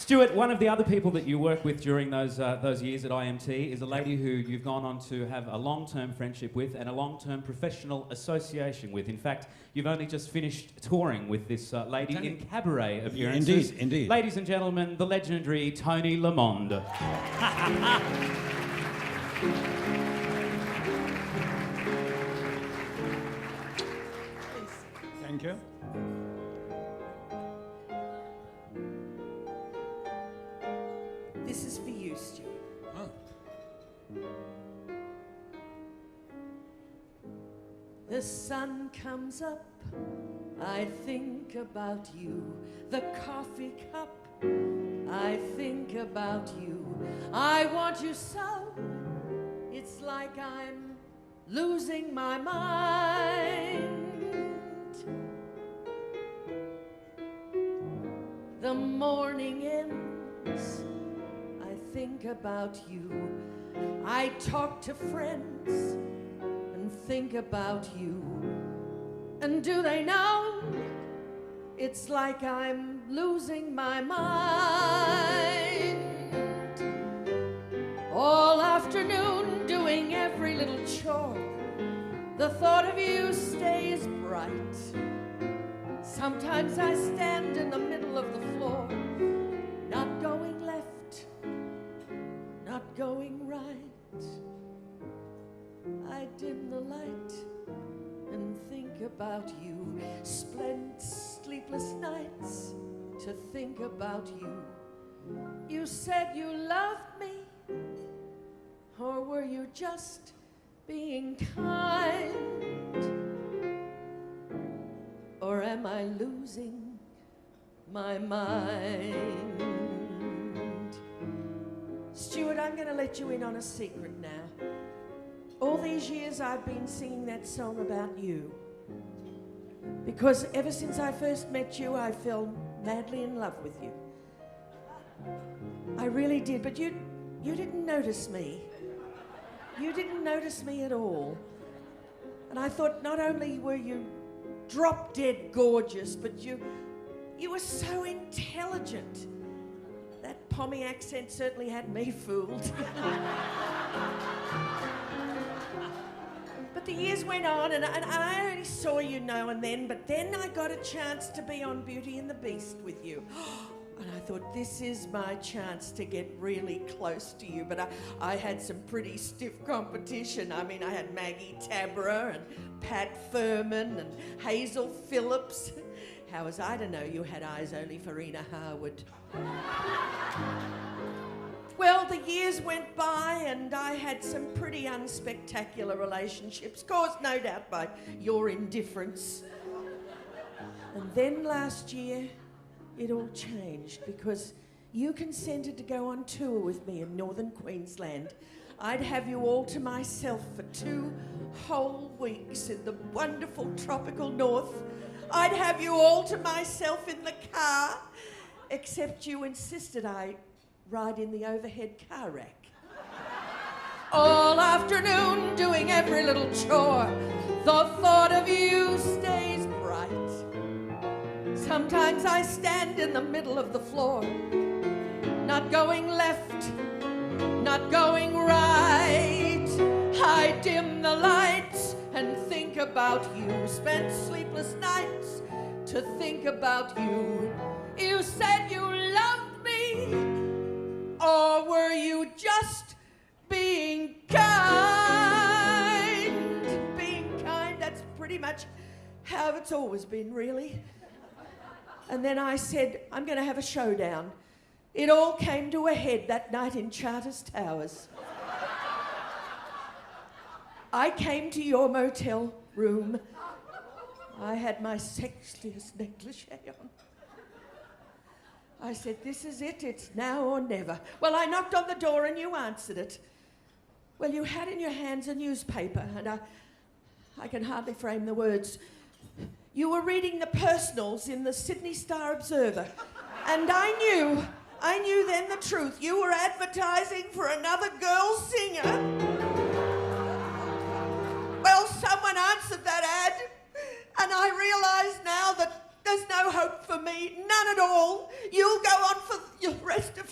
Stuart, one of the other people that you work with during those years at IMT is a lady who you've gone on to have a long-term friendship with and a long-term professional association with. In fact, you've only just finished touring with this lady in cabaret appearances. Indeed, indeed. Ladies and gentlemen, the legendary TONI LAMOND. Thank you. This is for you, Stuart. Oh. The sun comes up, I think about you. The coffee cup, I think about you. I want you so, it's like I'm losing my mind. The morning ends, I think about you. I talk to friends and think about you. And do they know? It's like I'm losing my mind. All afternoon doing every little chore. The thought of you stays bright. Sometimes I stand in the middle of the floor, not going left, not going right. I dim the light and think about you. Spent sleepless nights to think about you. You said you loved me, or were you just being kind? Or am I losing my mind? Stuart, I'm going to let you in on a secret now. All these years I've been singing that song about you. Because ever since I first met you, I fell madly in love with you. I really did, but you didn't notice me. You didn't notice me at all. And I thought not only were you drop dead gorgeous, but you were so intelligent. That Pommy accent certainly had me fooled. But the years went on, and I only saw you now and then, but then I got a chance to be on Beauty and the Beast with you. And I thought, this is my chance to get really close to you. But I had some pretty stiff competition. I mean, I had Maggie Tabra and Pat Furman and Hazel Phillips. How was I to know you had eyes only for Ina Harwood? Well, the years went by and I had some pretty unspectacular relationships, caused no doubt by your indifference. And then last year, it all changed because you consented to go on tour with me in northern Queensland. I'd have you all to myself for 2 whole weeks in the wonderful tropical north. I'd have you all to myself in the car, except you insisted I ride in the overhead car rack. All afternoon doing every little chore, the thought of you stays bright. Sometimes I stand in the middle of the floor, not going left, not going right. I dim the lights and think about you. Spent sleepless nights to think about you. You said you loved me, or were you just being kind? Being kind, that's pretty much how it's always been, really. And then I said, I'm going to have a showdown. It all came to a head that night in Charters Towers. I came to your motel room. I had my sexiest negligee on. I said, this is it, it's now or never. Well, I knocked on the door and you answered it. Well, you had in your hands a newspaper, and I can hardly frame the words. You were reading the personals in the Sydney Star Observer, and I knew then the truth. You were advertising for another girl singer. Well, someone answered that ad, and I realise now that there's no hope for me, none at all. You'll go on for your rest of